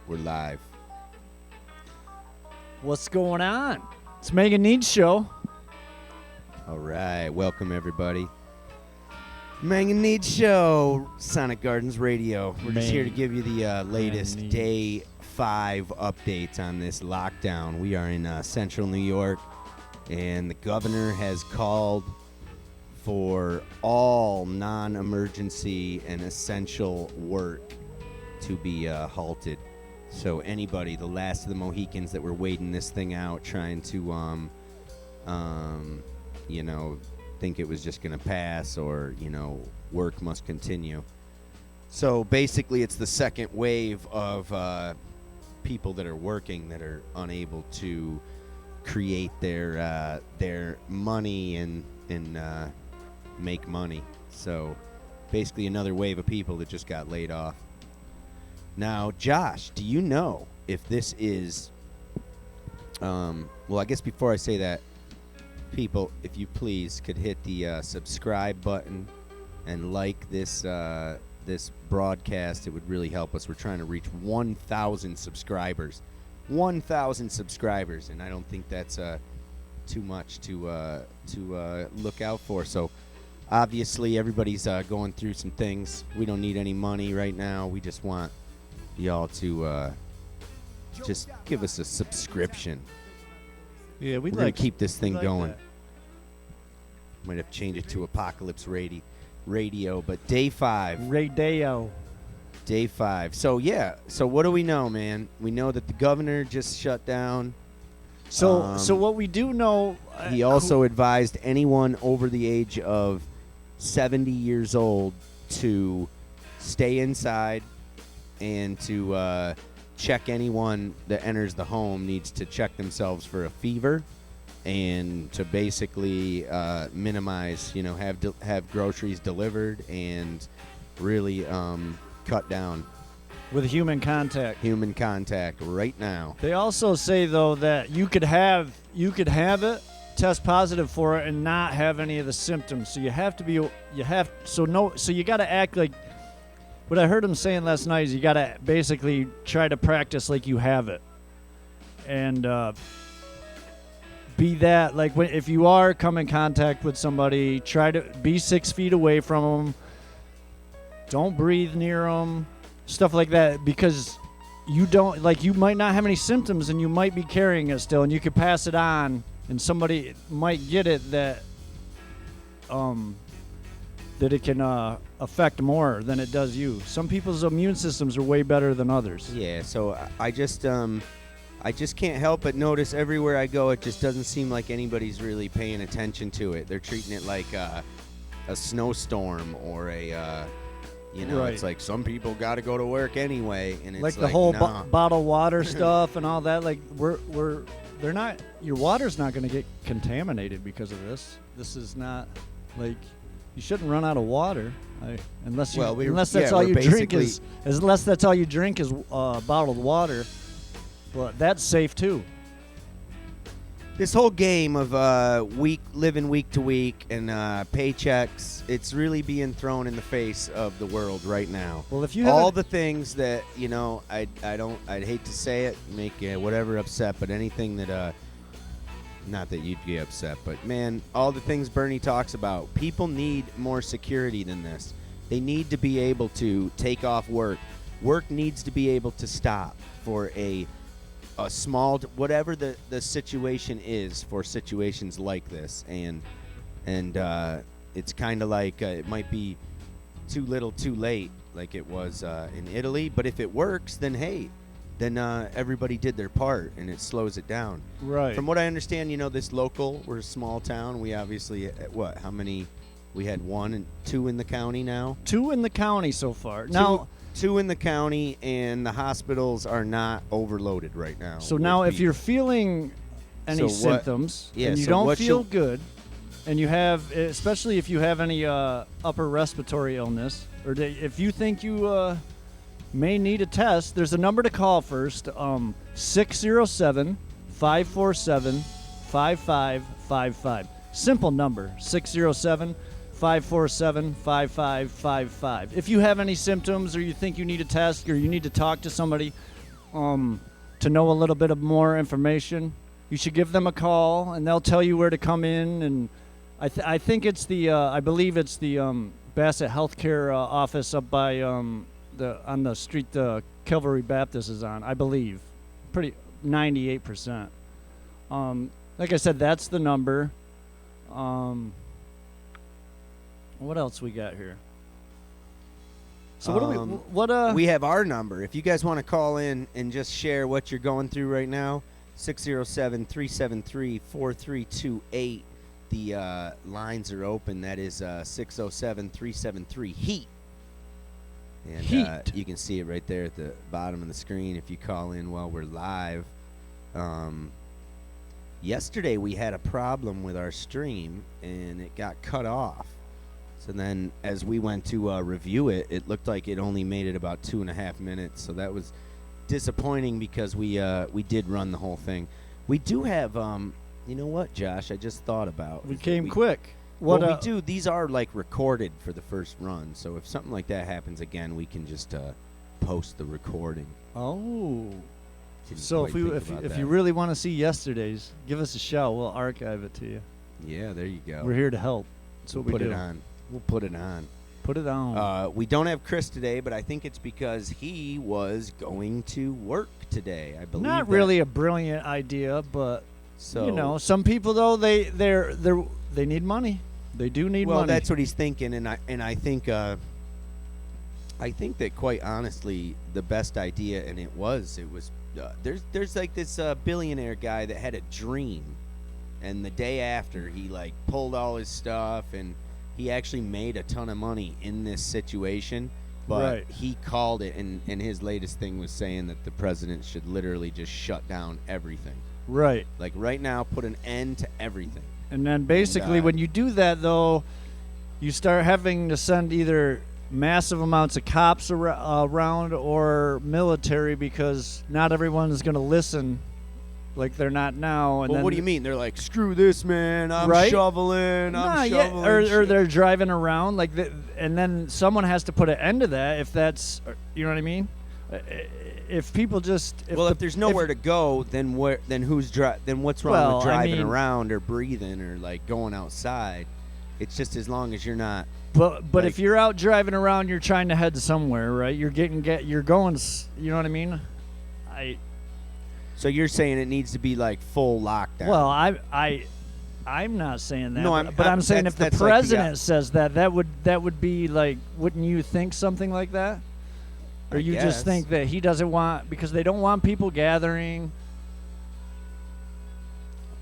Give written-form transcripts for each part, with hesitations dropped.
We're live. What's going on? It's mAng and Neads show. All right, welcome everybody. mAng and Neads show, Sonic Gardens Radio. We're just here to give you the latest day 5 updates on this lockdown. We are in central New York, and the governor has called for all non-emergency and essential work to be halted. So anybody, the last of the Mohicans that were waiting this thing out, trying to, think it was just going to pass, or, work must continue. So basically it's the second wave of people that are working that are unable to create their money and make money. So basically another wave of people that just got laid off. Now, Josh, do you know if this is, well, I guess before I say that, people, if you please, could hit the subscribe button and like this this broadcast. It would really help us. We're trying to reach 1,000 subscribers. 1,000 subscribers, and I don't think that's too much to look out for. So, obviously, everybody's going through some things. We don't need any money right now. We just want y'all to just give us a subscription. Yeah, we're gonna keep this thing going. Might have to change it to Apocalypse Radio, but day 5. Radio. Day 5. So yeah. So what do we know, man? We know that the governor just shut down. So what we do know, he also advised anyone over the age of 70 years old to stay inside, and to check anyone that enters the home needs to check themselves for a fever, and to basically minimize, have groceries delivered, and really cut down with human contact. Human contact right now. They also say though that you could have it, test positive for it, and not have any of the symptoms. So you got to act like. What I heard him saying last night is you got to basically try to practice like you have it. And be that, like, if you are come in contact with somebody, try to be 6 feet away from them. Don't breathe near them. Stuff like that, because you might not have any symptoms and you might be carrying it still, and you could pass it on, and somebody might get it that it can affect more than it does you. Some people's immune systems are way better than others. Yeah, so I just can't help but notice everywhere I go, it just doesn't seem like anybody's really paying attention to it. They're treating it like a snowstorm or a, right. It's like some people got to go to work anyway, and it's like the whole nah. bottled water stuff and all that. Like they're not. Your water's not going to get contaminated because of this. This is not like. You shouldn't run out of water, unless that's all you drink is bottled water. But that's safe too. This whole game of living week to week and paychecks, it's really being thrown in the face of the world right now. Well, if you all the things that I'd hate to say it, make whatever upset, but anything that. Not that you'd be upset, but man, all the things Bernie talks about, people need more security than this. They need to be able to take off work. Work needs to be able to stop for a small, whatever the situation is for situations like this. And it's kind of like it might be too little too late, like it was in Italy. But if it works, then hey, then everybody did their part, and it slows it down. Right. From what I understand, this local, we're a small town. We obviously, how many? We had 1 and 2 in the county now. 2 in the county so far. Now, 2 in the county, and the hospitals are not overloaded right now. So now, if you're feeling any symptoms and you don't feel good, and you have, especially if you have any upper respiratory illness, or if you think you may need a test, there's a number to call first, 607-547-5555. Simple number, 607-547-5555. If you have any symptoms, or you think you need a test, or you need to talk to somebody, to know a little bit of more information, you should give them a call, and they'll tell you where to come in. And I think it's I believe it's the Bassett Healthcare office up by on the street the Calvary Baptist is on. I believe, pretty 98%. Like I said, that's the number. What else we got here? So we have our number. If you guys want to call in and just share what you're going through right now, 607-373-4328. The lines are open. That is 607-373-HEAT. And Heat. You can see it right there at the bottom of the screen if you call in while we're live. Yesterday we had a problem with our stream, and it got cut off. So then as we went to review it, it looked like it only made it about 2.5 minutes. So that was disappointing because we did run the whole thing. We do have, you know what, Josh, I just thought about. We came quick. What we do, these are like recorded for the first run. So if something like that happens again, we can just post the recording. Oh. Didn't So quite think about if that. you really want to see yesterday's, give us a shout. We'll archive it to you. Yeah, there you go. We're here to help. That's what we put do. it on. We'll put it on. Put it on. We don't have Chris today, but I think it's because he was going to work today. I believe Not really a brilliant idea, but So you know, some people though they need money. They do need money. Well, that's what he's thinking, and I think that quite honestly, the best idea, and it was there's like this billionaire guy that had a dream, and the day after he like pulled all his stuff, and he actually made a ton of money in this situation. But Right. he called it, and his latest thing was saying that the president should literally just shut down everything. Right. Like right now, put an end to everything. And then basically when you do that, though, you start having to send either massive amounts of cops around or military, because not everyone is going to listen like they're not now. And Well, then, what do you mean? They're like, screw this, man. I'm Right? shoveling. I'm shoveling. Or they're driving around like and then someone has to put an end to that. If that's, you know what I mean? If people just If there's nowhere to go, then where? Then who's Then what's wrong Well, with I driving mean- around or breathing or like going outside? It's just as long as you're not. But like- if you're out driving around, you're trying to head somewhere, right? You're you're going. You know what I mean? So you're saying it needs to be like full lockdown? Well, I'm not saying that. No, I'm saying if the that's like the, president says that would be like, wouldn't you think something like that? Or I you guess. just think that he doesn't want, because they don't want people gathering.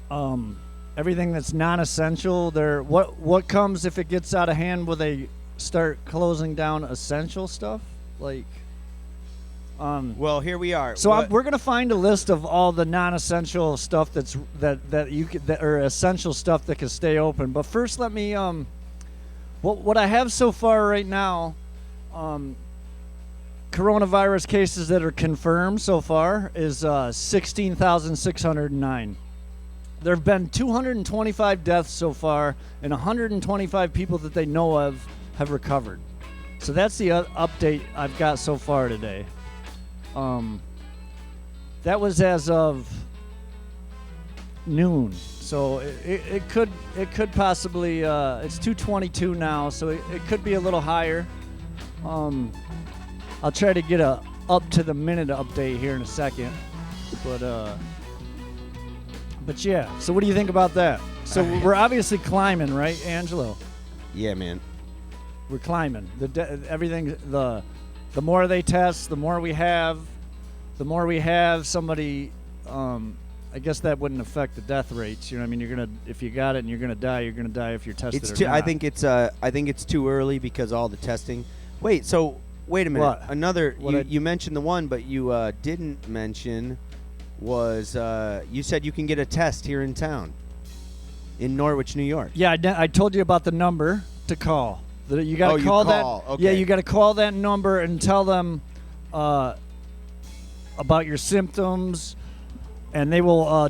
Everything that's non-essential, what comes if it gets out of hand? Will they start closing down essential stuff? Like, Well, here we are. so we're gonna find a list of all the non-essential stuff that or essential stuff that can stay open. But first, let me what I have so far right now, coronavirus cases that are confirmed so far is 16,609. There have been 225 deaths so far, and 125 people that they know of have recovered. So that's the update I've got so far today. That was as of noon. So it could possibly it's 222 now, so it could be a little higher. I'll try to get a up to the minute update here in a second, but yeah. So what do you think about that? So we're obviously climbing, right, Angelo? Yeah, man. We're climbing. Everything. The more they test, the more we have. The more we have, somebody. I guess that wouldn't affect the death rates. You know what I mean? If you got it and you're gonna die, you're gonna die if you're tested. It's or too, not. I think it's too early because all the testing. Wait a minute. What? Another. What You mentioned the one, but you didn't mention was you said you can get a test here in town, in Norwich, New York. Yeah, I told you about the number to call. You got to you call that. call, okay. Yeah, you got to call that number and tell them about your symptoms, and they will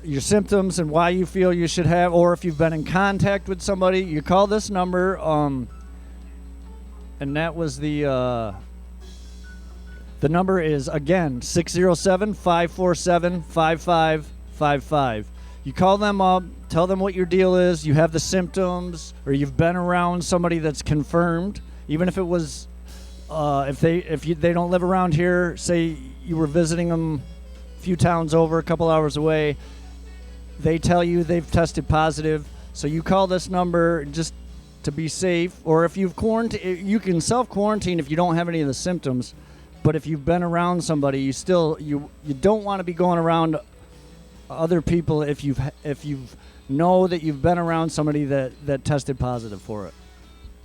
your symptoms and why you feel you should have, or if you've been in contact with somebody, you call this number. And that was the The number is, again, 607-547-5555. You call them up, tell them what your deal is, you have the symptoms, or you've been around somebody that's confirmed, even if it was, they don't live around here, say you were visiting them a few towns over, a couple hours away, they tell you they've tested positive, so you call this number just to be safe, or if you've quarantined, you can self-quarantine if you don't have any of the symptoms. But if you've been around somebody, you don't want to be going around other people if you've know that you've been around somebody that tested positive for it.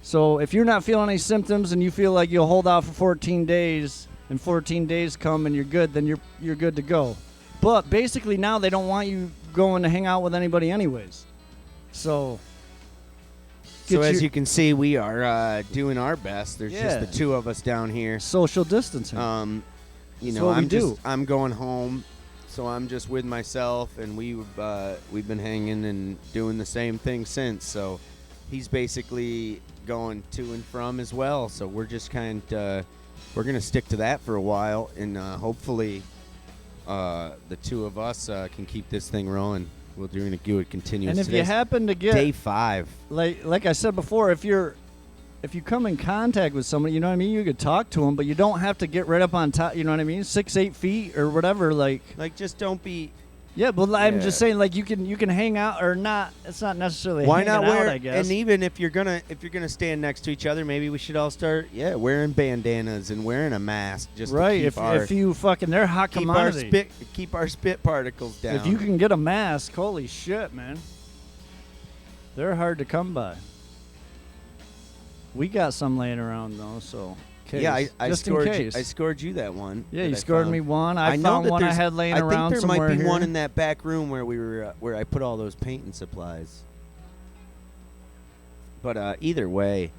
So if you're not feeling any symptoms and you feel like you'll hold out for 14 days and 14 days come and you're good, then you're good to go. But basically now they don't want you going to hang out with anybody anyways. So as you can see, we are doing our best. There's just the two of us down here. Social distancing. I'm going home, so I'm just with myself, and we've been hanging and doing the same thing since. So he's basically going to and from as well. So we're just we're gonna stick to that for a while, and hopefully the two of us can keep this thing rolling. We're going to do it continuously. And if you happen to get day 5, like I said before, if you come in contact with somebody, you know what I mean, you could talk to them, but you don't have to get right up on top. You know what I mean, 6-8 feet or whatever. Like just don't be. Yeah, but I'm just saying, like you can hang out or not. It's not necessarily why not wear. Out, I guess. And even if you're gonna stand next to each other, maybe we should all start wearing bandanas and wearing a mask just right. To keep if you fucking they're hot commodity. Keep our spit particles down. If you can get a mask, holy shit, man. They're hard to come by. We got some laying around though, so. Case. Yeah, I scored. I scored you that one. Yeah, you scored me one. I found one I had laying around somewhere. I think there might be here. one in that back room where we were, where I put all those painting supplies. But either way,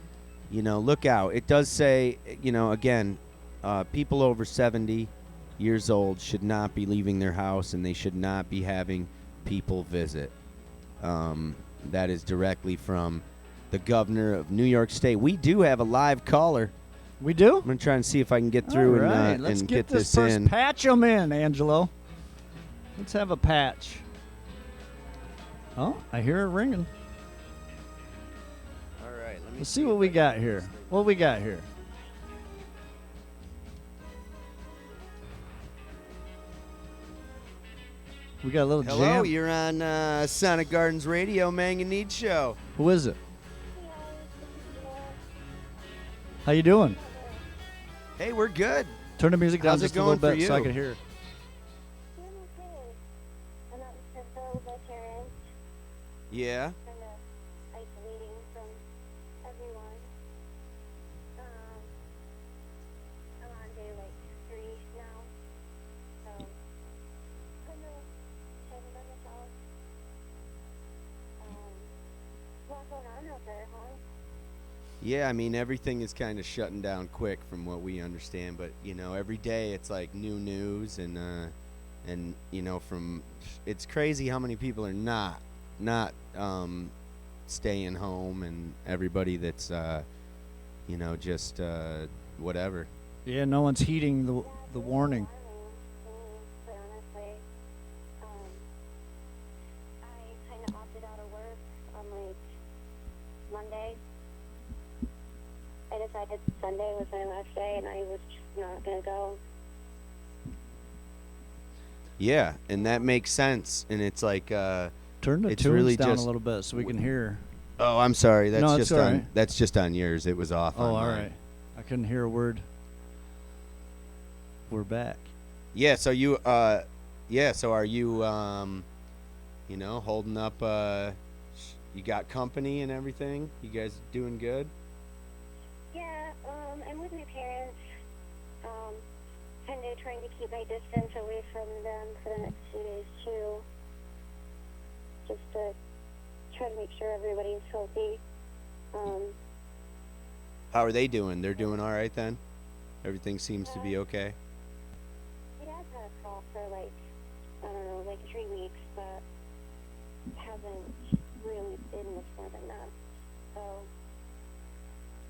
look out. It does say, again, people over 70 years old should not be leaving their house, and they should not be having people visit. That is directly from the governor of New York State. We do have a live caller. We do? I'm going to try and see if I can get through Let's and get this first in. Patch them in, Angelo. Let's have a patch. Oh, I hear it ringing. All right. Let's see what we got here. What we got here? We got a little Hello, jam. you're on Sonic Gardens Radio, mAng and Neads show. Who is it? How you doing? Hey, we're good. Turn the music down How's just it a little going bit for so I you? can hear it. I'm out in Crystal with my parents, Yeah. kind of isolating from everyone. I'm on day 3 now, so kind of chilling by myself. A lot going on out there, huh? Yeah, I mean, everything is kind of shutting down quick from what we understand. But, every day it's like new news and it's crazy how many people are not staying home, and everybody that's, just whatever. Yeah, no one's heeding the warning. But honestly, I kind of opted out of work on Monday. I decided Sunday was my last day, and I was just not gonna go. Yeah, and that makes sense. And it's like Turn the it's tunes really down just a little bit so we can hear. Oh, I'm sorry. That's No, it's just all on right. that's just on yours. It was off. Oh, on all mine. right. I couldn't hear a word. We're back. Yeah. So you so are you holding up? You got company and everything. You guys doing good? Yeah, I'm with my parents. Kind of trying to keep my distance away from them for the next few days too. Just to try to make sure everybody's healthy. How are they doing? They're doing all right then. Everything seems to be okay. My dad's had a cough for 3 weeks, but hasn't really been much more than that. So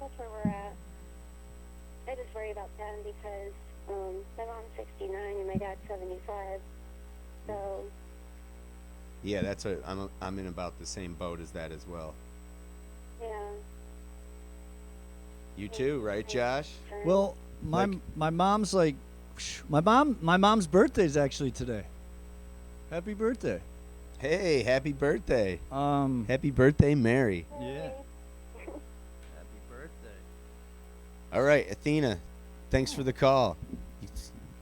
that's where we're at. I just worry about them because My mom's 69 and my dad's 75. So, Yeah, I'm in about the same boat as that as well. yeah. You too, right, Josh? Well, my mom's like, my mom's birthday's actually today. Happy birthday. Hey, happy birthday. Um. Happy birthday, Mary. Yeah. Happy birthday. All right, Athena, thanks for the call.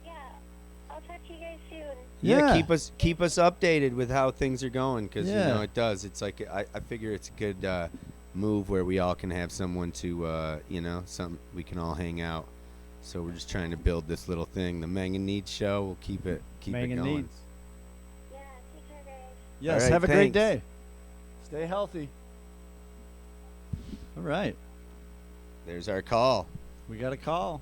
Yeah. I'll talk to you guys soon. Yeah, Yeah. keep us updated with how things are going, because Yeah. it does. It's like I figure it's a good move where we all can have someone to we can all hang out. So we're just trying to build this little thing, the mAng and Neads show. We'll keep it mAng and going. Neads. Yeah, take care, guys. Yes. All right, have a great thanks. day. Stay healthy. All right. There's our call. We got a call.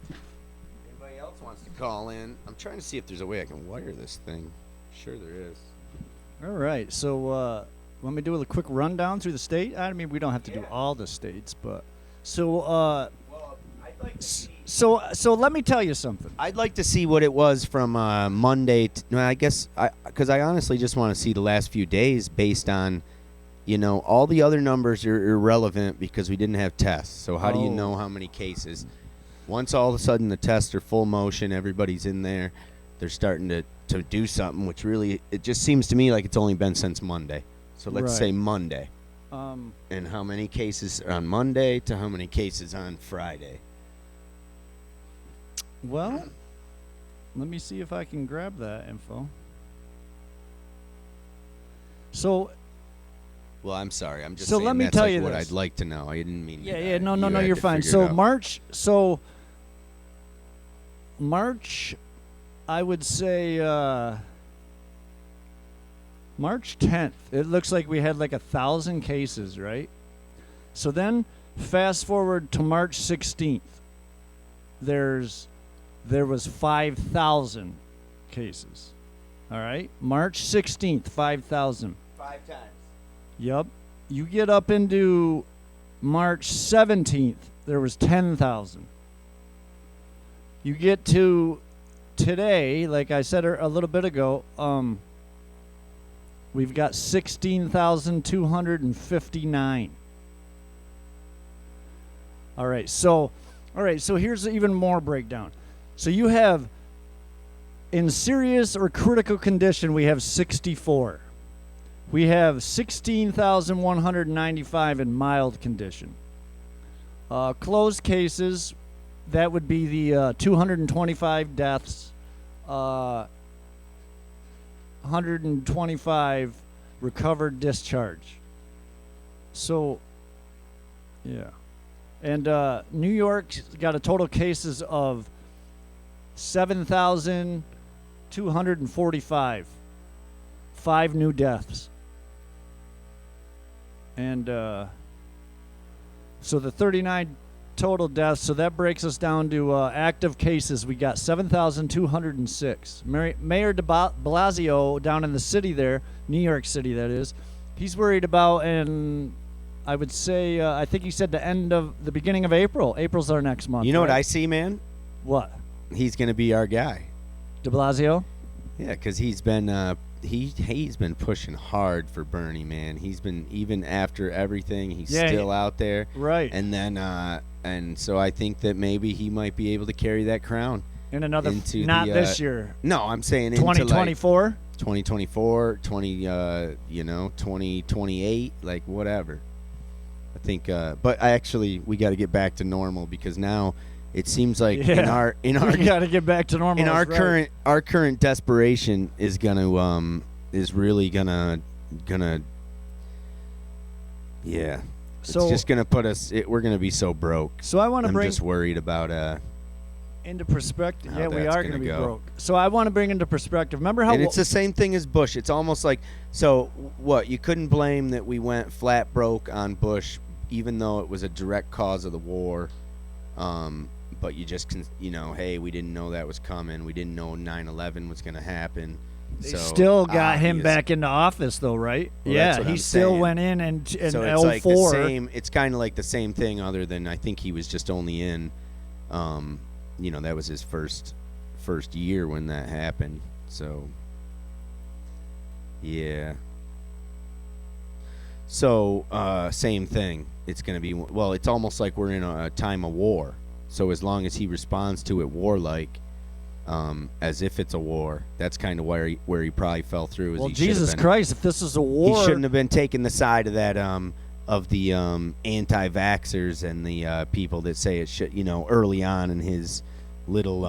Anybody else wants to call in? I'm trying to see if there's a way I can wire this thing. Sure there is. All right. So, let me do a quick rundown through the state. I mean, we don't have to do Yeah. all the states, but so Well, I'd like to so let me tell you something. I'd like to see what it was from Monday. I guess because I honestly just want to see the last few days based on, all the other numbers are irrelevant because we didn't have tests. So how do you Oh. know how many cases? Once all of a sudden the tests are full motion, everybody's in there, they're starting to do something, which really, it just seems to me like it's only been since Monday. So let's Right. say Monday. Um, And how many cases on Monday to how many cases on Friday? well, let me see if I can grab that info. So, Well, I'm sorry. I'm just So saying let me that's tell like you what this. I'd like to know. I didn't mean yeah, you no, had you're to fine. figure it So out. March, I would say March 10th. It looks like we had like 1,000 cases, right? So then, fast forward to March 16th. There was 5,000 cases. All right, March 16th, 5,000. 5 times. Yep. You get up into March 17th, there was 10,000. You get to today, like I said a little bit ago, we've got 16,259. All right, so here's even more breakdown. So you have in serious or critical condition, we have 64. We have 16,195 in mild condition. Closed cases, that would be the 225 deaths, 125 recovered discharge. So, yeah. And New York's got a total cases of 7,245. 5 new deaths. And so the 39 total deaths, so that breaks us down to active cases. We got 7,206. Mayor de Blasio down in the city there, New York City that is, he's worried about, and I would say, I think he said the beginning of April. April's our next month. You know right? what I see, man? What? He's going to be our guy. De Blasio? Yeah, because he's been he's been pushing hard for Bernie, man. He's been, even after everything, he's still out there. Right. And then and so I think that maybe he might be able to carry that crown In another, into not the, this year. No, I'm saying into 2024? like 2024, 2028, like whatever. I think but we got to get back to normal, because now it seems like in our we got to get back to normal. in our right. current desperation is really gonna yeah. So it's just gonna put us. We're gonna be so broke. So I want to I'm bring just worried about into perspective. how Yeah, we that's are gonna going to be go. broke. So I want to bring into perspective. Remember how and it's the same thing as Bush. It's almost like, so what? You couldn't blame that we went flat broke on Bush, even though it was a direct cause of the war. But you just hey, we didn't know that was coming. We didn't know 9/11 was going to happen. they So still got him obvious- back into office, though, right? Well, yeah, that's what he I'm still saying. went in and So it's like the 04. same. It's kind of like the same thing, other than I think he was just only in, that was his first first year when that happened. So, yeah. So, same thing. It's going to be, well, it's almost like we're in a time of war. So as long as he responds to it warlike, as if it's a war, that's kind of where he probably fell through. Well, Jesus Christ, if this is a war, he shouldn't have been taking the side of that of the anti-vaxxers and the people that say it should. Early on in his little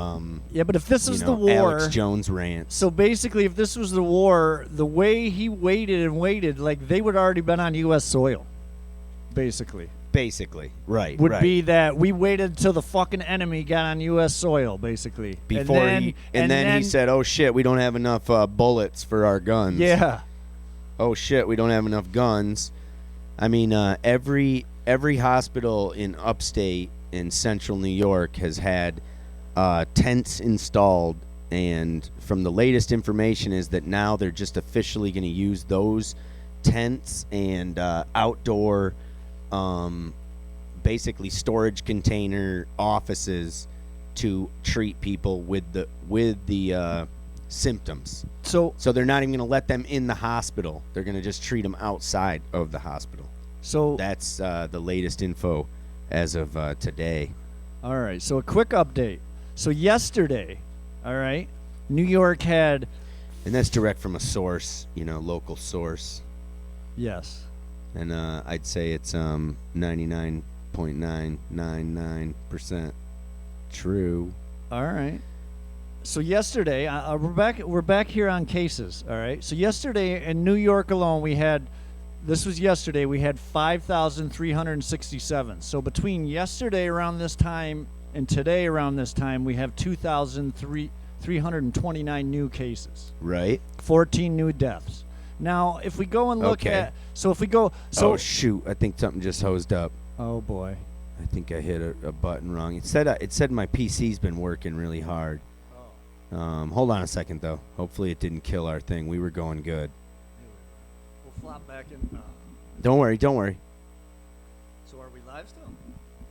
yeah, but if this is the war, Alex Jones rant. So basically, if this was the war, the way he waited, like they would already been on U.S. soil, basically. Right. Would be that we waited till the fucking enemy got on U.S. soil, basically. Before and then he said, "Oh shit, we don't have enough bullets for our guns." Yeah. Oh shit, we don't have enough guns. I mean, every hospital in upstate in central New York has had tents installed, and from the latest information is that now they're just officially going to use those tents and outdoor. Basically storage container offices to treat people with the symptoms. So they're not even going to let them in the hospital. They're going to just treat them outside of the hospital. So that's the latest info as of today. All right. So a quick update. So yesterday, all right, New York had, and that's direct from a source, local source. Yes. And I'd say it's 99.999% true. All right. So yesterday, we're back here on cases. All right. So yesterday in New York alone, we had 5,367. So between yesterday around this time and today around this time, we have 2,329 new cases. Right. 14 new deaths. Now, if we go and look at, oh shoot! I think something just hosed up. Oh boy! I think I hit a button wrong. It said my PC's been working really hard. Oh. Hold on a second though. Hopefully it didn't kill our thing. We were going good. We'll flop back in. Don't worry. So are we live still?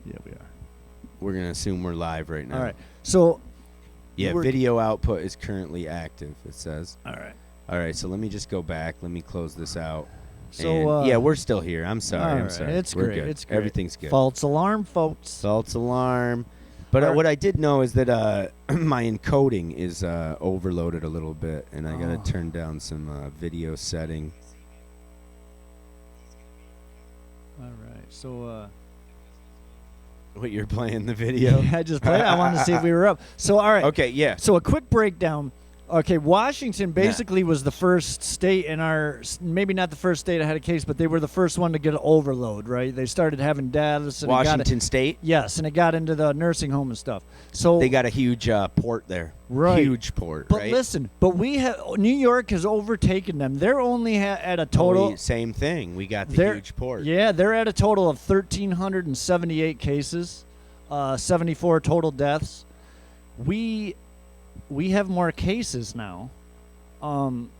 Yeah, we are. We're gonna assume we're live right now. All right. So. Yeah, video output is currently active. It says. All right, so let me just go back. Let me close this out. So yeah, we're still here. I'm sorry. It's we're great. Good. It's great. Everything's good. False alarm, folks. False alarm. But what I did know is that my encoding is overloaded a little bit, and I got to turn down some video setting. All right, so. What, you're playing the video? Yeah, I just played it. I wanted to see if we were up. So, all right. Okay, yeah. So a quick breakdown. Okay, Washington basically was the first state in maybe not the first state that had a case, but they were the first one to get an overload, right? They started having deaths. And Washington State? Yes, and it got into the nursing home and stuff. So they got a huge port there. Right. Huge port, but right? But listen, New York has overtaken them. They're only at a total... same thing. We got the huge port. Yeah, they're at a total of 1,378 cases, 74 total deaths. We have more cases now,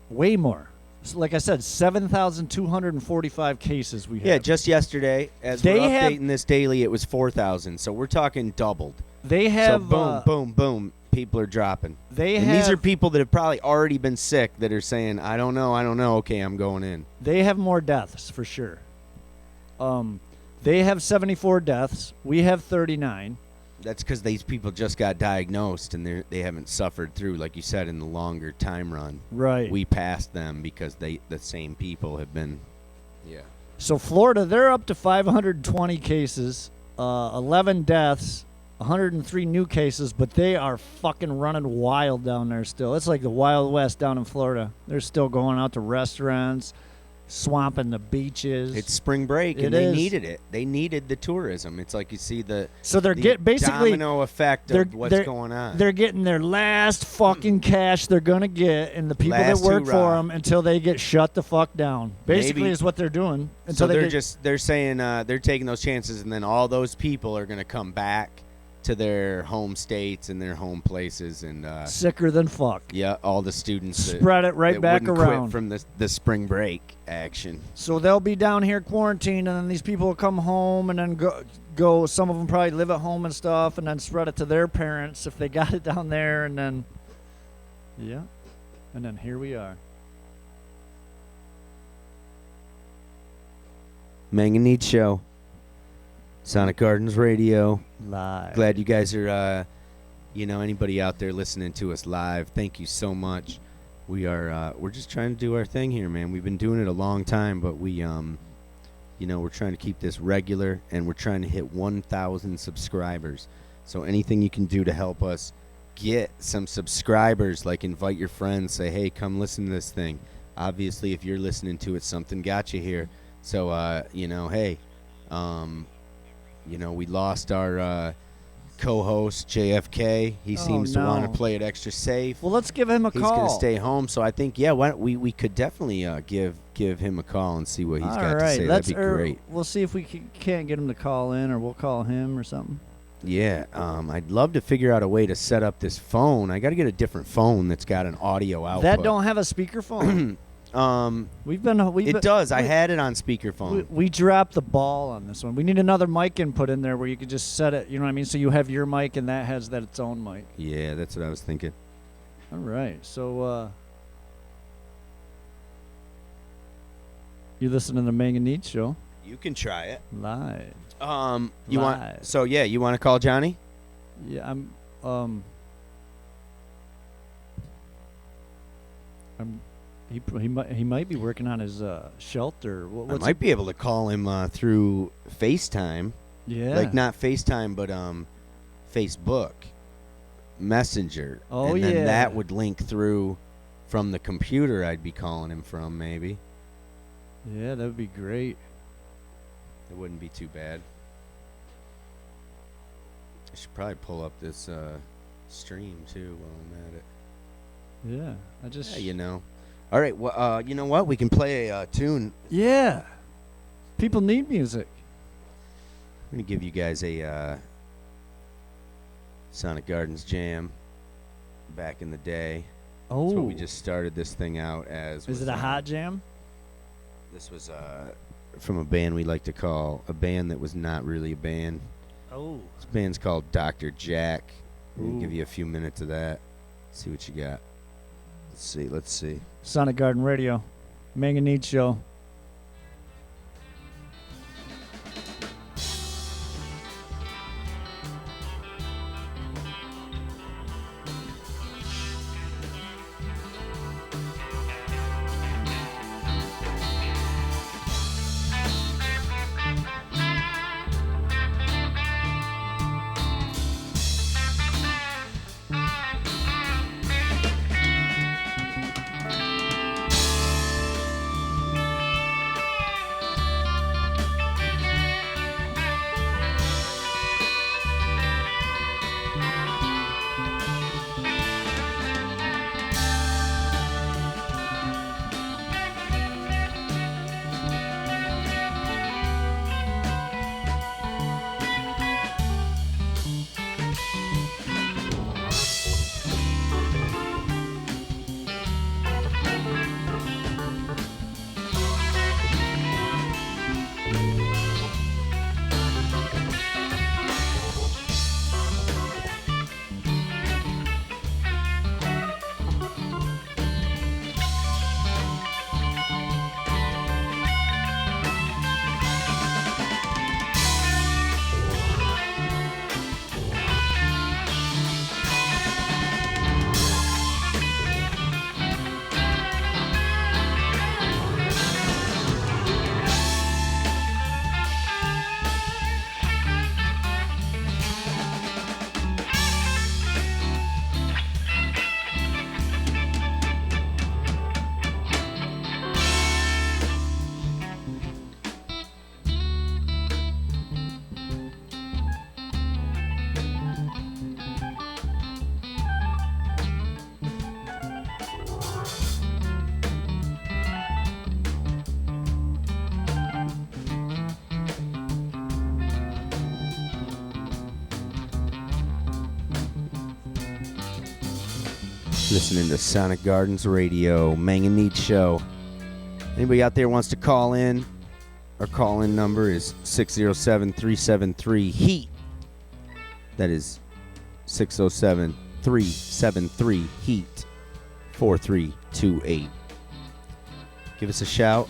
way more. So like I said, 7,245 cases we have. Yeah, just yesterday, as we're updating this daily, it was 4,000. So we're talking doubled. They have... So boom, people are dropping. These are people that have probably already been sick that are saying, I don't know, okay, I'm going in. They have more deaths, for sure. They have 74 deaths. We have 39. That's because these people just got diagnosed and they haven't suffered through, like you said, in the longer time run. Right. We passed them because the same people have been. Yeah. So Florida, they're up to 520 cases, 11 deaths, 103 new cases, but they are fucking running wild down there still. It's like the Wild West down in Florida. They're still going out to restaurants, swamping the beaches. It's spring break, and they needed it. They needed the tourism. It's like you see the domino effect of what's going on. They're getting their last fucking cash they're gonna get, and the people that work for them until they get shut the fuck down. Basically, is what they're doing. Until they're saying they're taking those chances, and then all those people are gonna come back to their home states and their home places, and sicker than fuck. Yeah, all the students spread it right back around quit from the spring break action. So they'll be down here quarantined, and then these people will come home and then go. Some of them probably live at home and stuff, and then spread it to their parents if they got it down there, and then and then here we are. Mang and Neads Show. Sonic Gardens Radio. Live. Glad you guys are, anybody out there listening to us live. Thank you so much. We're just trying to do our thing here, man. We've been doing it a long time, but we're trying to keep this regular, and we're trying to hit 1,000 subscribers. So anything you can do to help us get some subscribers, like invite your friends, say, hey, come listen to this thing. Obviously, if you're listening to it, something got you here. So, hey, we lost our co-host, JFK. He seems to want to play it extra safe. Well, let's give him a call. He's going to stay home. So I think, we could definitely give him a call and see what he's got to say. That'd be great. We'll see if we can't get him to call in, or we'll call him or something. Yeah, I'd love to figure out a way to set up this phone. I got to get a different phone that's got an audio output. That don't have a speakerphone. It does. I had it on speakerphone. We dropped the ball on this one. We need another mic input in there where you could just set it. You know what I mean? So you have your mic, and that has its own mic. Yeah, that's what I was thinking. All right. So you listen to the Mang and Neads Show You can try it. live. You Live. want? So yeah, you want to call Johnny? Yeah, he might be working on his shelter. I might be able to call him through FaceTime. Yeah. Like not FaceTime, but Facebook Messenger. Oh, and then yeah. that would link through from the computer I'd be calling him from, maybe. Yeah, that would be great. It wouldn't be too bad. I should probably pull up this stream too while I'm at it. Yeah, I just. Yeah, All right. Well, you know what? We can play a tune. Yeah. People need music. I'm gonna give you guys a Sonic Gardens jam. Back in the day. Oh. That's what we just started this thing out as. Is it a hot jam? This was from a band we like to call a band that was not really a band. Oh. This band's called Dr. Jack. I'm gonna Ooh. give you a few minutes of that. See what you got. Let's see. Sonic Garden Radio. Mang and Neads Show. Listening to Sonic Gardens Radio, Mang and Neads Show. Anybody out there wants to call in, Our call-in number is 607-373-HEAT. That is 607-373-HEAT 4328. Give us a shout.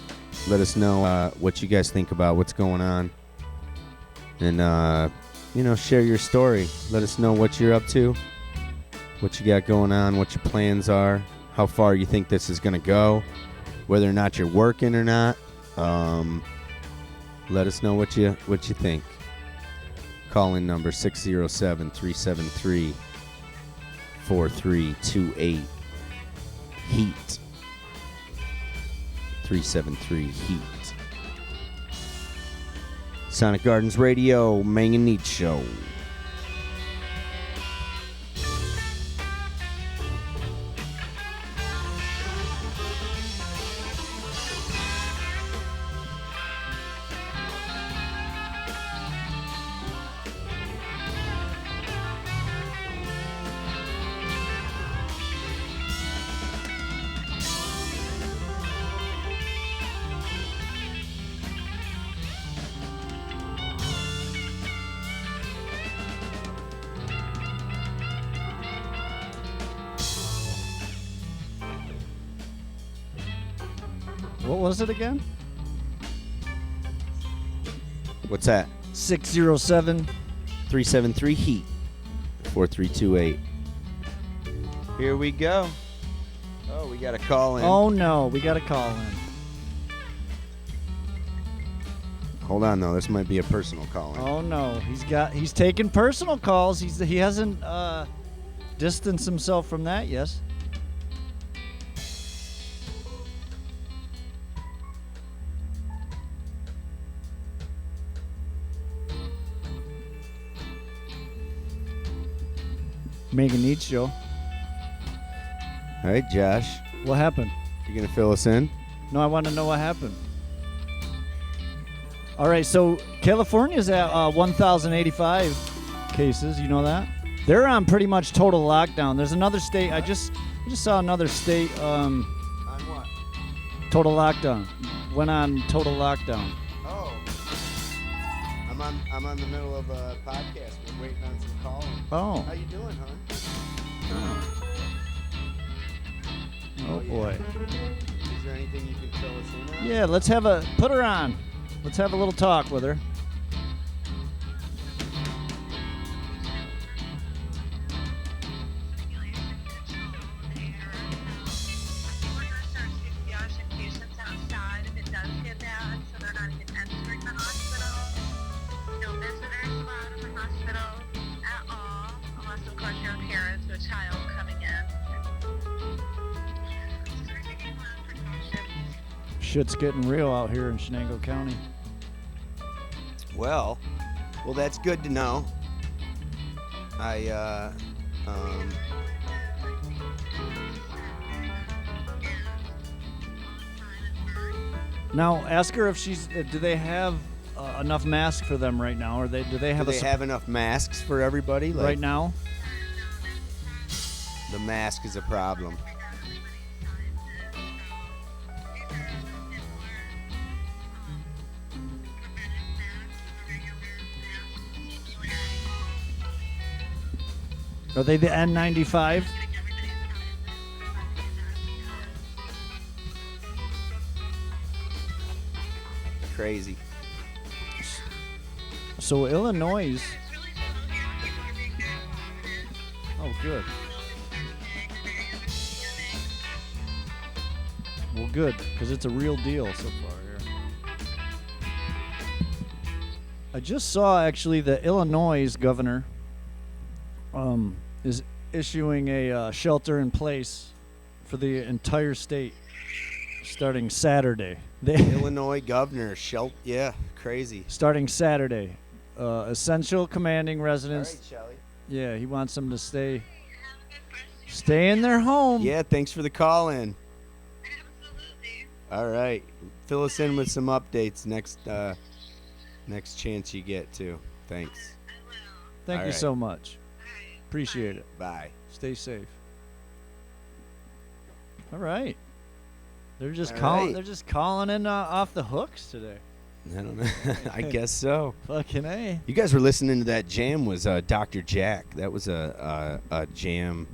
Let us know what you guys think about what's going on. And, share your story. Let us know what you're up to, what you got going on, what your plans are, how far you think this is going to go, whether or not you're working or not. Let us know what you think. Call-in number 607-373-4328. HEAT. 373 HEAT. Sonic Gardens Radio, Mang and Neads Show. What was it again? What's that? 607 373 HEAT 4328. Here we go. Oh, we got a call in. Oh no, we got a call in. Hold on though, this might be a personal call in. Oh no, he's taking personal calls. He hasn't distanced himself from that, yes. Mang and Neads Show. All right, Josh. What happened? You gonna fill us in? No, I want to know what happened. All right, so California's at 1,085 cases. You know that? They're on pretty much total lockdown. There's another state. I just saw another state. On what? Total lockdown. Went on total lockdown. Oh. I'm on the middle of a podcast. We're waiting on some calling. Oh. How you doing, hon? Oh boy. Is there anything you can fill us in on? Yeah, put her on. Let's have a little talk with her. Shit's getting real out here in Shenango County. Well, that's good to know. Now, ask her if she's. Do they have enough masks for them right now, or do they have? Have enough masks for everybody right now? The mask is a problem. Are they the N95? Crazy. So Illinois. Oh, good. Well, good, because it's a real deal so far here. I just saw actually the Illinois governor is issuing a shelter in place for the entire state starting Saturday. Illinois governor, yeah, crazy. Starting Saturday. Essential commanding residents. All right, Shelly. Yeah, he wants them to stay in their home. Yeah, thanks for the call in. Absolutely. All right. Fill us in with some updates next chance you get to. Thanks. I will. Thank All you right. so much. All right. Appreciate it. Bye. Stay safe. All right. They're just All calling. right. They're just calling in off the hooks today. I don't know. I guess so. Fucking A. You guys were listening to that jam was Dr. Jack. That was a jam,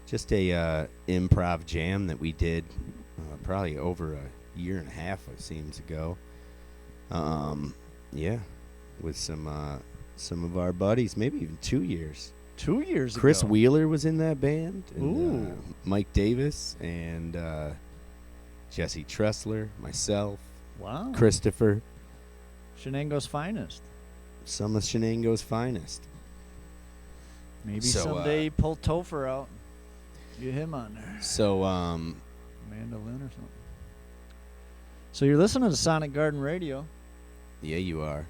just a improv jam that we did probably over a year and a half, it seems ago. Yeah, with some of our buddies, maybe even 2 years. 2 years Chris ago. Wheeler was in that band. And, Ooh. Mike Davis and Jesse Tressler, myself, Wow. Christopher. Shenango's finest. Some of Shenango's finest. Maybe So, someday pull Topher out. Get him on there. So, Mandolin or something. So you're listening to Sonic Garden Radio. yeah, you are.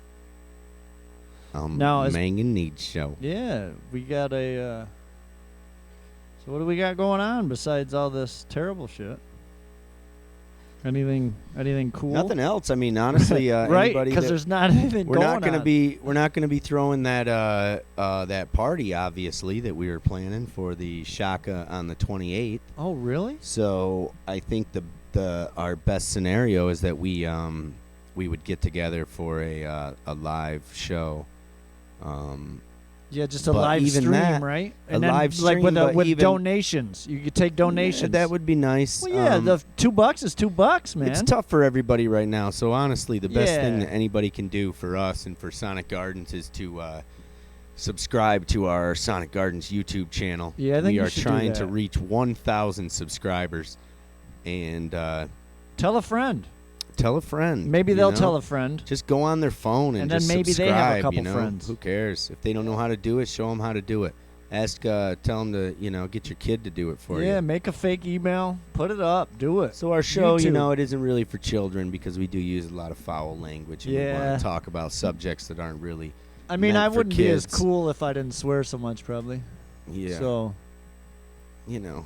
Now, as- Mang and Neads show. Yeah, we got a. So what do we got going on besides all this terrible shit? Anything cool? Nothing else. I mean, honestly, right? anybody Because that- there's not anything we're going not gonna on. be throwing that party, obviously, that we were planning for the Shaka on the 28th. Oh, really? So I think our best scenario is that we would get together for a live show. Yeah, just a But live even stream, that- right? a live like stream, but with even- donations. You could take donations. Yeah, that would be nice. Well, yeah, the $2 is $2, man. It's tough for everybody right now. So honestly, the best thing Yeah. that anybody can do for us and for Sonic Gardens is to subscribe to our Sonic Gardens YouTube channel. Yeah, I think we you are should do trying to that. reach 1,000 subscribers, and Tell a friend. tell a friend. Maybe you they'll know? tell a friend. Just go on their phone and And then just maybe they have a subscribe, couple you know? friends. Who cares? If they don't know how to do it, show them how to do it. Tell them to, get your kid to do it for you. Yeah, make a fake email, put it up, do it. So our show, YouTube. it isn't really for children because we do use a lot of foul language and we Yeah. want to talk about subjects that aren't really. I mean, meant I for wouldn't be as kids. cool if I didn't swear so much, probably. Yeah. So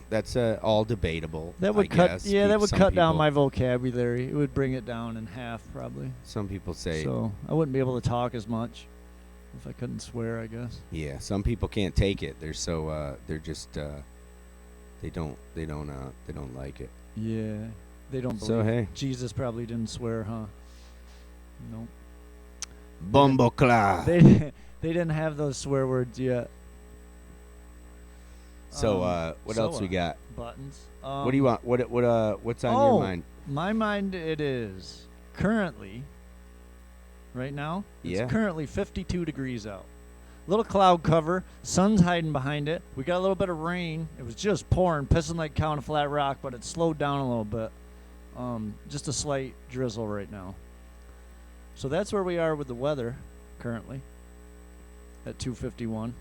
That's all debatable. that would I cut. guess. Yeah, that would Some cut down people- my vocabulary. It would bring it down in half, probably. Some people say. So I wouldn't be able to talk as much if I couldn't swear, I guess. Yeah. Some people can't take it. They're so. They're just. They don't like it. Yeah, they don't So, believe. hey. Jesus probably didn't swear, huh? Nope. Bumbleclaw. They didn't have those swear words yet. So what so, else we got? Buttons. What do you want? What's on your mind? My mind, it is currently, right now, Yeah. it's currently 52 degrees out. Little cloud cover, sun's hiding behind it. We got a little bit of rain. It was just pouring, pissing like cow in a flat rock, but it slowed down a little bit. Just a slight drizzle right now. So that's where we are with the weather currently at 2:51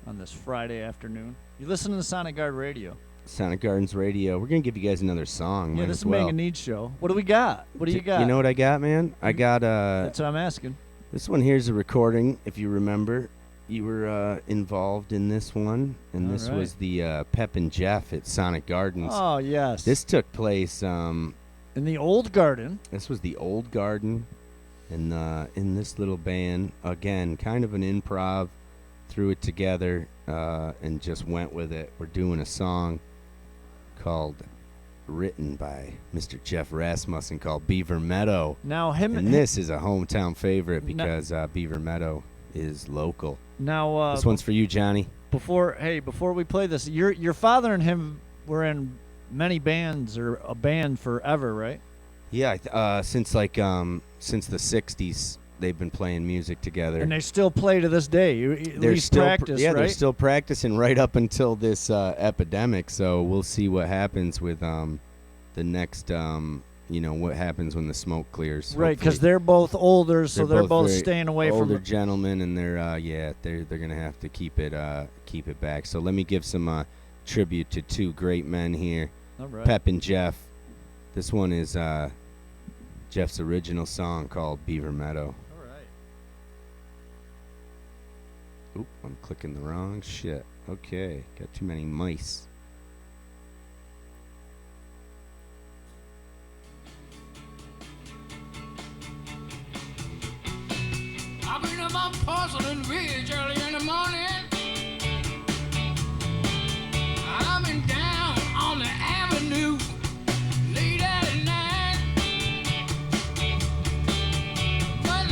on this Friday afternoon. You listen to the Sonic Guard Radio. Sonic Gardens Radio. We're gonna give you guys another song. Yeah, might this as is well. Manga Needs Show. What do we got? What do you got? You know what I got, man? I got That's what I'm asking. this one. Here's a recording. If you remember, you were involved in this one, and All this right. was the Pep and Jeff at Sonic Gardens. Oh, yes. This took place. in the old garden. This was the old garden, and in this little band again, kind of an improv. Threw it together and just went with it. We're doing a song called, written by Mr. Jeff Rasmussen, called Beaver Meadow. Now And this is a hometown favorite because Beaver Meadow is local. Now This one's for you, Johnny. before we play this, your father and him were in many bands or a band forever, right? Yeah, since the 60s, they've been playing music together. And they still play to this day. At least still practice, they're right? still practicing right up until this epidemic. So we'll see what happens with the next what happens when the smoke clears. Right, because hopefully. they're both older, so they're both very staying away older from. gentlemen, and they're gonna have to keep it back. So let me give some tribute to two great men here, All right. Pep and Jeff. This one is Jeff's original song called Beaver Meadow. All right. Oop, I'm clicking the wrong shit. Okay, got too many mice. I've been up on Porcelain Ridge early in the morning. I've been down on the avenue late at night. But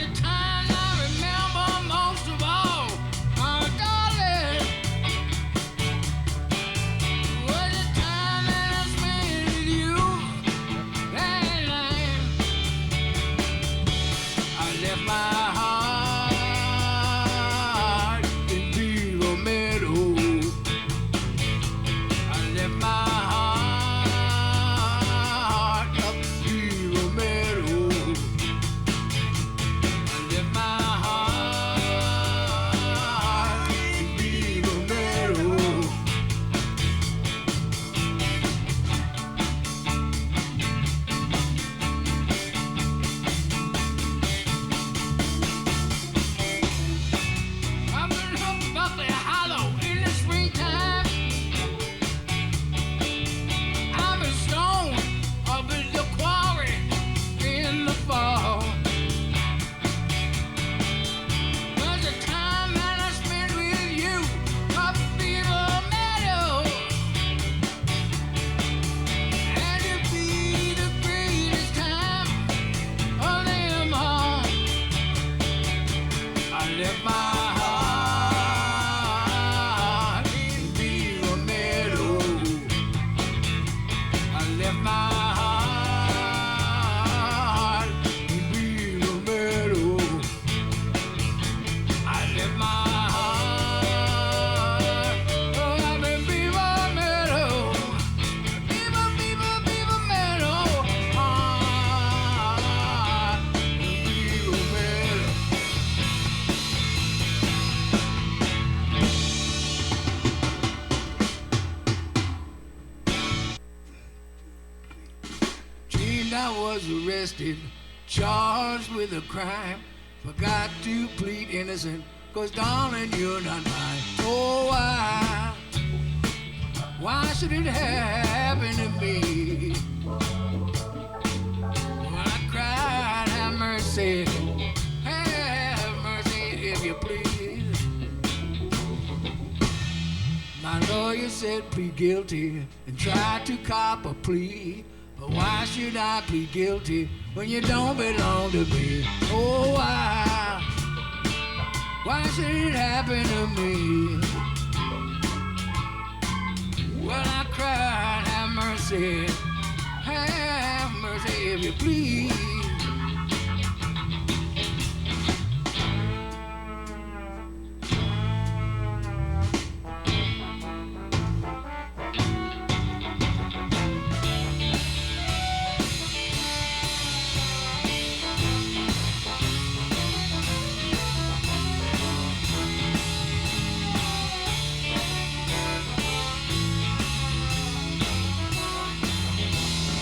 I was arrested, charged with a crime. Forgot to plead innocent, 'cause darling, you're not mine. Oh, why should it happen to me? When I cried, have mercy if you please. My lawyer said plead guilty and tried to cop a plea. But why should I plead guilty when you don't belong to me? Oh, why should it happen to me? Well, I cried, have mercy if you please.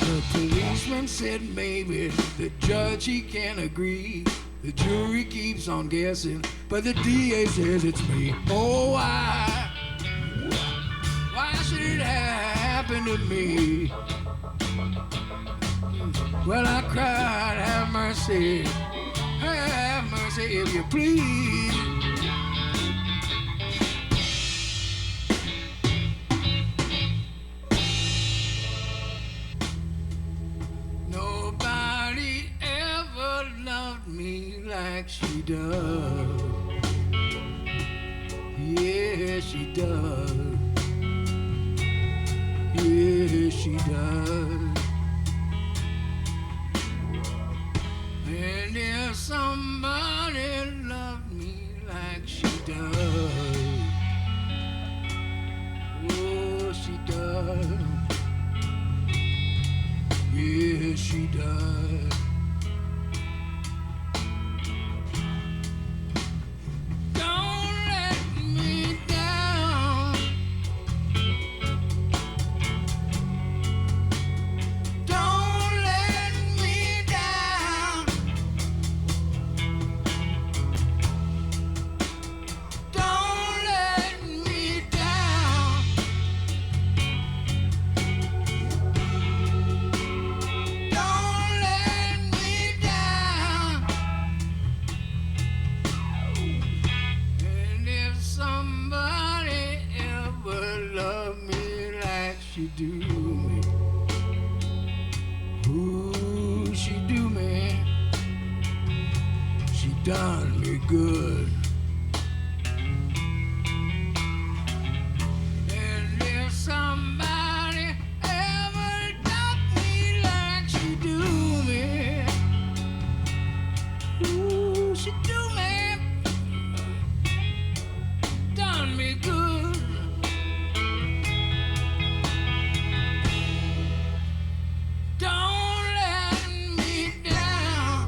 The policeman said maybe, the judge he can't agree. The jury keeps on guessing, but the DA says it's me. Oh, why should it happen to me? Well, I cried, have mercy if you please. Nobody ever loved me like she does. Yeah, she does. Yeah, she does. And if somebody loved me like she does, oh, she does. Yeah, she does. Don't let me down. Don't let me down. Don't let me down. Don't let me down. And if somebody ever loved me like she do me, ooh, she do me. She done me good. And if somebody ever loved me like she do me, ooh, she do me, done me good. Don't let me down.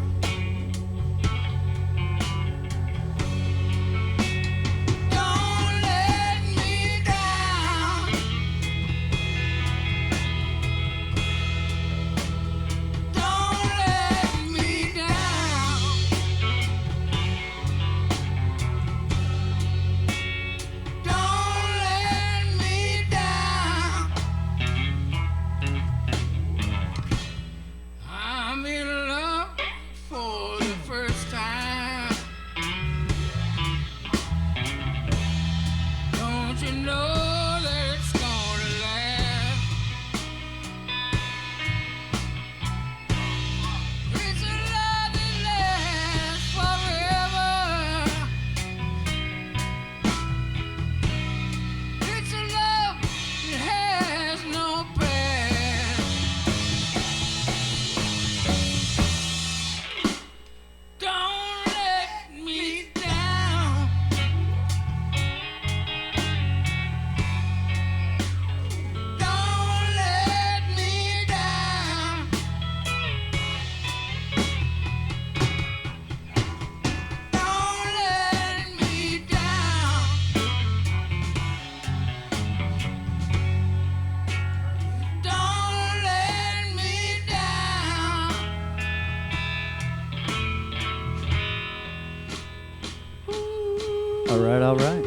All right, all right.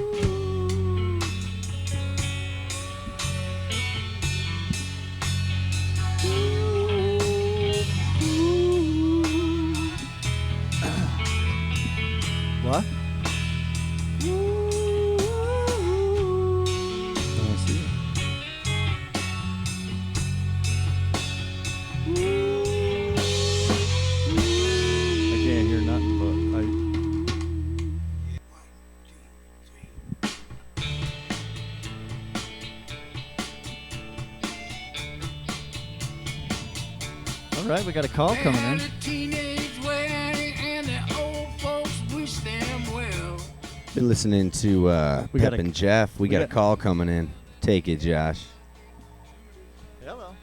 What? I see. I can't hear nothing, but all right, we got a call coming in. Had a teenage wedding and the old folks wish them well. Been listening to We Pep got a- and Jeff. We got a call coming in. Take it, Josh. Hello.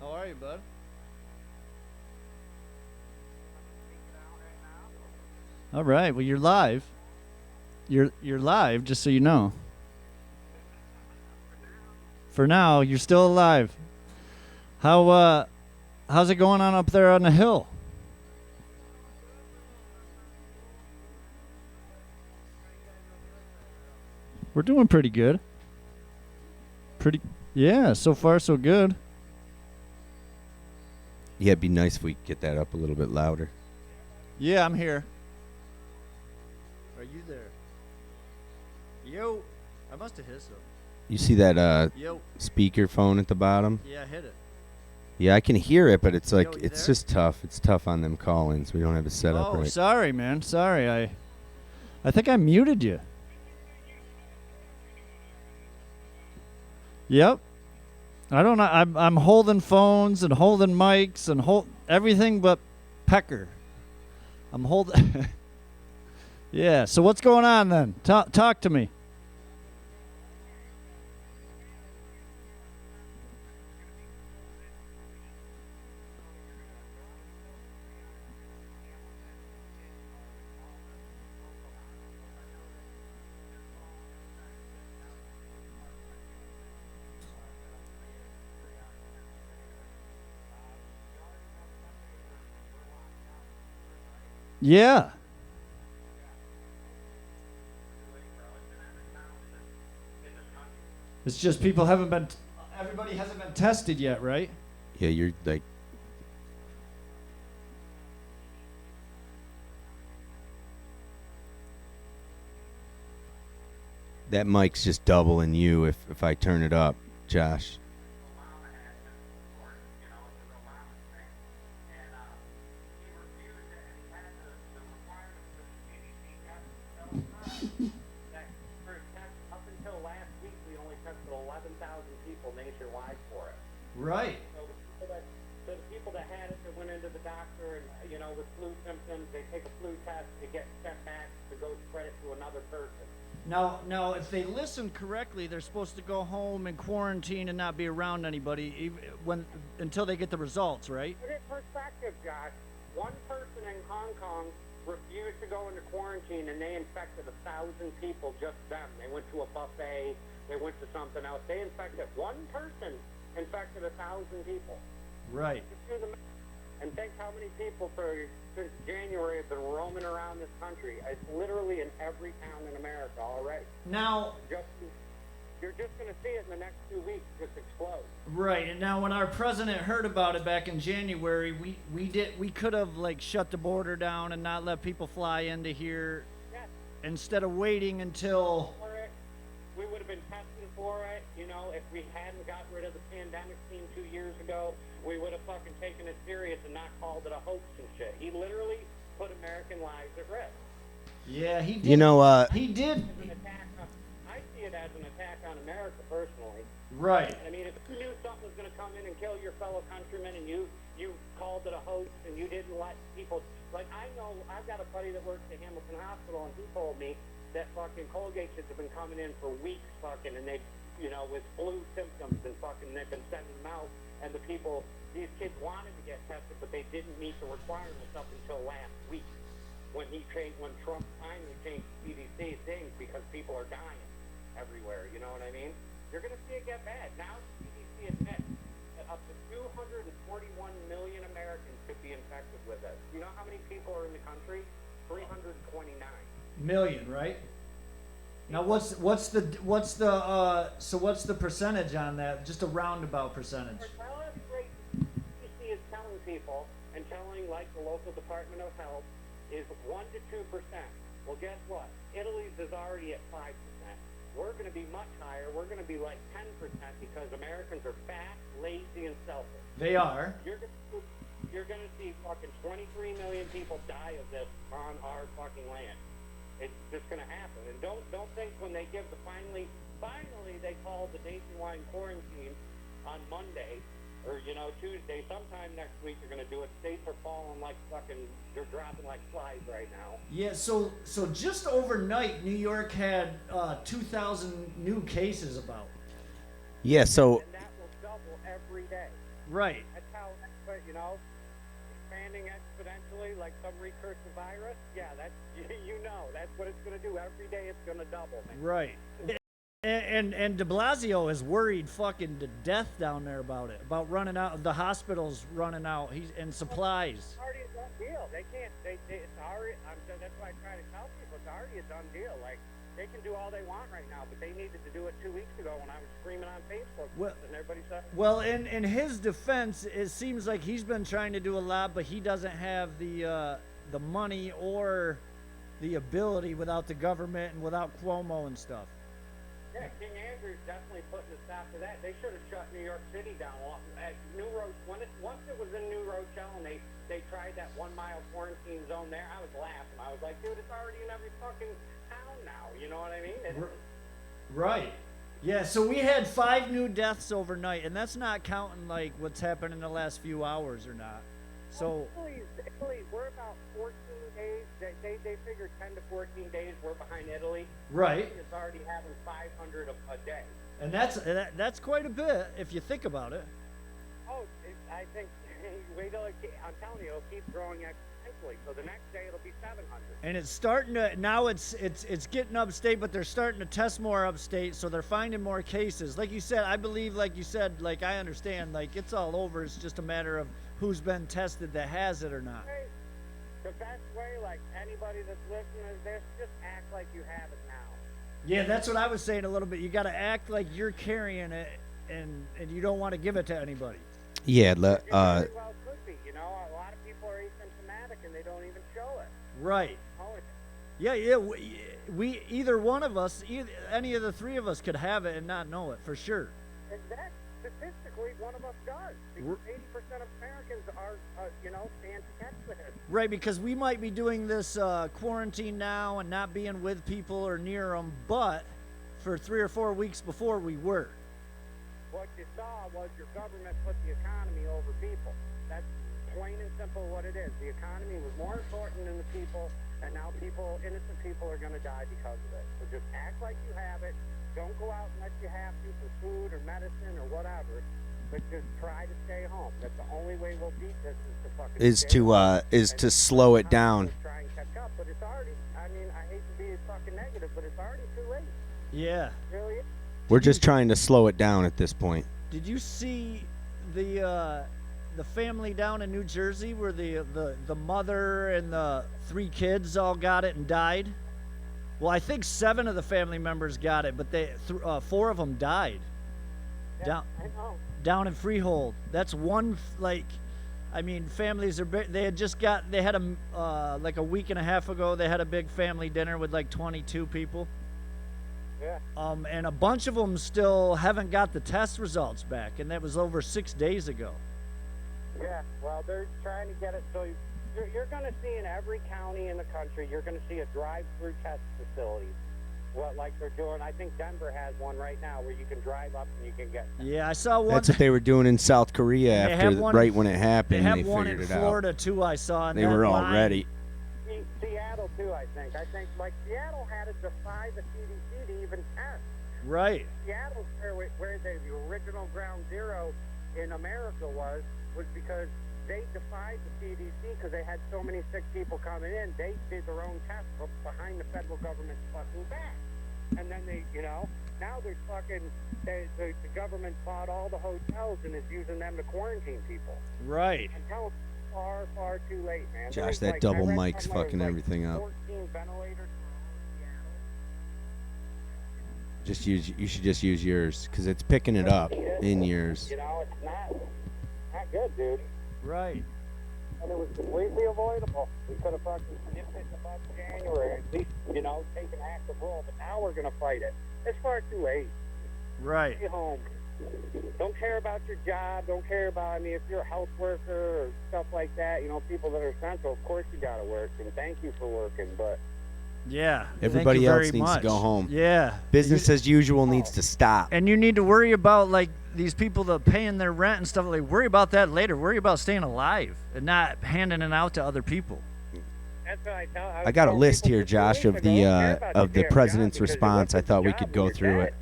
How are you, bud? All right. Well, you're live. You're live, just so you know. For now, you're still alive. How's it going on up there on the hill? We're doing pretty good. Yeah, so far so good. Yeah, it'd be nice if we could get that up a little bit louder. Yeah, I'm here. Are you there? Yo, I must have hit something. You see that Yo, speaker phone at the bottom? yeah, I hit it. Yeah, I can hear it, but it's like Yo, you it's there? just tough. It's tough on them call-ins. We don't have it set up Oh, right. sorry, man. Sorry. I think I muted you. Yep. I don't know. I'm holding phones and holding mics and everything but pecker. I'm holding. Yeah. So what's going on then? Talk to me. Yeah. It's just everybody hasn't been tested yet, right? Yeah, you're like. That mic's just doubling you if I turn it up, Josh. Up until last week, we only tested 11,000 people nationwide for it. Right. So the people that had it, that went into the doctor and, with flu symptoms, they take a flu test, they get sent back to go spread it to another person. Now, if they listen correctly, they're supposed to go home and quarantine and not be around anybody until they get the results, right? Put it in perspective, Josh. One person in Hong Kong refused to go into quarantine, and they infected 1,000 people, just them. They went to a buffet, they went to something else. They infected one person, infected 1,000 people. Right. Just do the math. And think how many people since January have been roaming around this country. It's literally in every town in America already. Now, You're just going to see it in the next 2 weeks just explode. right, and now when our president heard about it back in January, we could have shut the border down and not let people fly into here Yes. instead of waiting until. For it, we would have been testing for it. If we hadn't got rid of the pandemic scene 2 years ago, we would have fucking taken it serious and not called it a hoax and shit. He literally put American lives at risk. Yeah, he did. He did. It's an attack I see it as an attack on America personally. Right. I mean, if you knew something was going to come in and kill your fellow countrymen and you called it a hoax and you didn't let people, I've got a buddy that works at Hamilton Hospital and he told me that fucking Colgate kids have been coming in for weeks fucking and they, with flu symptoms and fucking they've been sending them out and these kids wanted to get tested but they didn't meet the requirements up until last week when Trump finally changed CDC things because people are dying everywhere, you know what I mean? You're going to see it get bad. Now the CDC admits that up to 241 million Americans could be infected with it. You know how many people are in the country? 329. million, right? Now what's the percentage on that? Just a roundabout percentage. Well, that's great. CDC is telling people and telling, like, the local Department of Health is 1 to 2%. Well, guess what? Italy's is already at 5%. We're going to be much higher. We're going to be like 10% because Americans are fat, lazy, and selfish. They are. You're going to see fucking 23 million people die of this on our fucking land. It's just going to happen. And don't think when they give the finally they called the nationwide quarantine on Monday or, Tuesday. Sometime next week they're going to do it. States are falling like fucking, they're dropping like flies right now. Yeah, so just overnight, New York had 2,000 new cases about. Yeah, so And that will double every day. Right. That's how, expanding exponentially like some recursive virus. Yeah, that's, that's what it's going to do. Every day it's going to double, man. Right. And de Blasio is worried fucking to death down there about it, about running out, the hospitals running out, and supplies. It's already a done deal. They can't, it's already, that's why I try to tell people, it's already a done deal. Like, they can do all they want right now, but they needed to do it 2 weeks ago when I was screaming on Facebook. Well, and everybody said, well, in his defense, it seems like he's been trying to do a lot, but he doesn't have the money or the ability without the government and without Cuomo and stuff. yeah, King Andrew's definitely putting a stop to that. They should have shut New York City down. At New Rochelle, once it was in New Rochelle and they tried that 1 mile quarantine zone there, I was laughing. I was like, dude, it's already in every fucking town now. You know what I mean? Right. Yeah, so we had 5 new deaths overnight, and that's not counting like what's happened in the last few hours or not. So Italy, we're about 14 days. They figure 10 to 14 days we're behind Italy. right, It's already having 500 a day. and that's quite a bit if you think about it. Oh, I think wait till I'm telling you, it'll keep growing exponentially. So the next day it'll be 700. And it's starting to now. It's getting upstate, but they're starting to test more upstate, so they're finding more cases. Like you said, I believe, like you said, like I understand, like it's all over. It's just a matter of who's been tested that has it or not. Hey, the best way, like anybody that's listening to this, just act like you have it now. Yeah, that's what I was saying a little bit. You got to act like you're carrying it, and you don't want to give it to anybody. yeah, It very well could be. A lot of people are asymptomatic and they don't even show it. Right. Oh, Yeah. We either one of us, any of the 3 of us could have it and not know it for sure. and that statistically, one of us does. Because 80% of Americans are, stand to catch this. Right, because we might be doing this quarantine now and not being with people or near them, but for 3 or 4 weeks before we were. What you saw was your government put the economy over people. That's plain and simple what it is. The economy was more important than the people, and now innocent people are going to die because of it. So just act like you have it. Don't go out unless you have to for food or medicine or whatever. But just try to stay home. That's the only way we'll beat this is to slow it down. Try and catch up, but it's already. I hate to be fucking negative, but it's already too late. Yeah. It really is. We're just trying to slow it down at this point. Did you see the family down in New Jersey where the mother and the 3 kids all got it and died? Well, I think 7 of the family members got it, but 4 of them died. Yeah, I know. Down in Freehold. That's one, families are big. They had like a week and a half ago, they had a big family dinner with like 22 people. Yeah. And a bunch of them still haven't got the test results back, and that was over 6 days ago. Yeah, well, they're trying to get it so you're going to see in every county in the country, you're going to see a drive-through test facility. Like they're doing, I think Denver has one right now where you can drive up and you can get. Yeah, I saw one. That's what they were doing in South Korea when it happened. They They have one in figured it Florida out. too. I saw. And They were all ready. Seattle too, I think. Like Seattle had to defy the CDC to even test. Right. Seattle's where the original ground zero in America was because they defied the CDC because they had so many sick people coming in. They did their own tests behind the federal government's fucking back. And then now they're fucking, the government bought all the hotels and is using them to quarantine people. Right. Until it's far, far too late, man. Josh, There's that double I read mic's somewhere fucking there's everything up. 14 ventilators You should just use yours because it's picking it up in yours. You know, it's not good, dude. Right. And it was completely avoidable. We could have fucking nipped it in the bud in January, at least, you know, taken active role. But now we're going to fight it. It's far too late. Right. Stay home. Don't care about your job. Don't care about, I mean, if you're a health worker or stuff like that, you know, people that are essential, of course you got to work. And thank you for working. But Yeah. Everybody thank you else very needs to much. go home. Yeah. Business as usual needs to stop. And you need to worry about, like, these people that paying their rent and stuff. Like, worry about that later. Worry about staying alive and not handing it out to other people. that's what I tell. I got a list here, Josh, of the president's response. I thought we could go through it.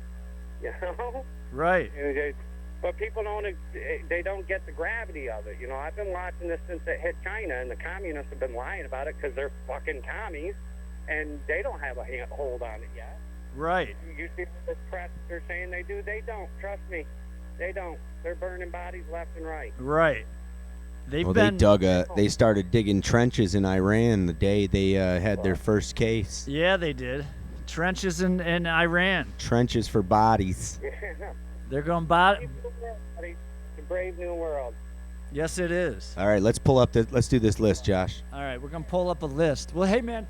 You know? Right. But people they don't get the gravity of it. You know, I've been watching this since it hit China, and the communists have been lying about it because they're fucking commies, and they don't have a hold on it yet. Right. You see the press, they're saying they do. They don't. Trust me. They don't. They're burning bodies left and right. Right. They started digging trenches in Iran the day they had their first case. Yeah, they did. Trenches in Iran. Trenches for bodies. They're going It's a brave new world. Yes, it is. All right, let's do this list, Josh. All right, we're going to pull up a list. Well, hey, man,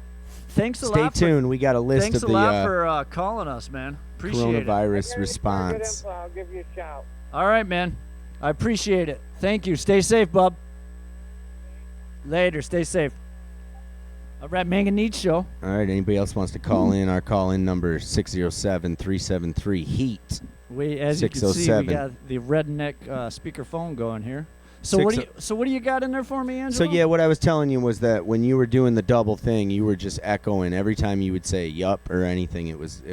thanks a Stay lot. tuned. We got a list Thanks of a lot the for calling us, man. Appreciate it. coronavirus response. I'll give you a shout. All right, man. I appreciate it. Thank you. Stay safe, bub. Later. Stay safe. All right, mAng and Neads show. All right, anybody else wants to call in? Our call-in number is 607-373-HEAT. As you can see, we 607. got the redneck speakerphone going here. So what do you got in there for me, Angelo? So yeah, what I was telling you was that when you were doing the double thing, you were just echoing every time you would say "yup" or anything. It was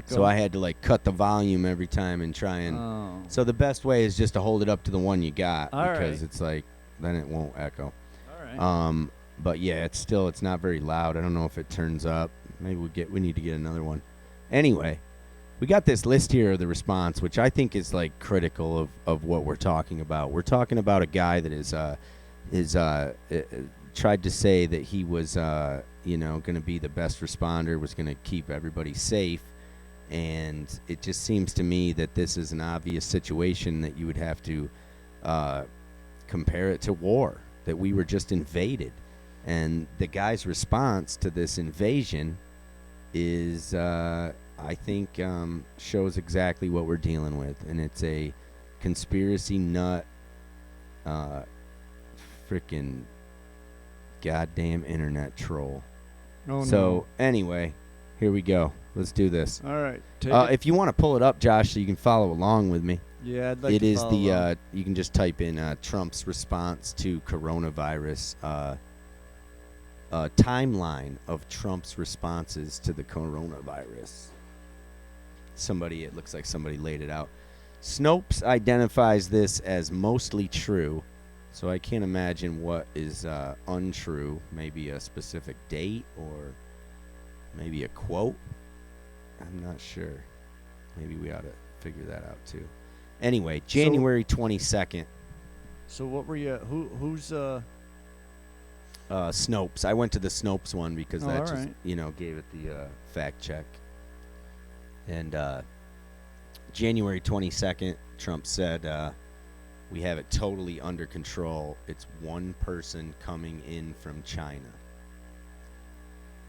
so I had to like cut the volume every time and try and. Oh. So the best way is just to hold it up to the one you got All because right. it's like then it won't echo. All right. But yeah, it's not very loud. I don't know if it turns up. Maybe we need to get another one. Anyway, we got this list here of the response, which I think is like critical of what we're talking about. We're talking about a guy that is tried to say that he was going to be the best responder, was going to keep everybody safe, and it just seems to me that this is an obvious situation that you would have to compare it to war, that we were just invaded. And the guy's response to this invasion is, I think, shows exactly what we're dealing with. And it's a conspiracy nut, freaking goddamn internet troll. Oh, So, anyway, here we go. Let's do this. no. All right. If you want to pull it up, Josh, so you can follow along with me. Yeah, I'd like It to is follow along. you can just type in Trump's response to coronavirus, timeline of Trump's responses to the coronavirus. It looks like somebody laid it out. Snopes identifies this as mostly true, so I can't imagine what is untrue. Maybe a specific date or maybe a quote. I'm not sure. Maybe we ought to figure that out too. Anyway, January 22nd. So what were you? Who's? Snopes. I went to the Snopes one because that just, alright. Gave it the fact check. And January 22nd, Trump said, we have it totally under control. It's one person coming in from China.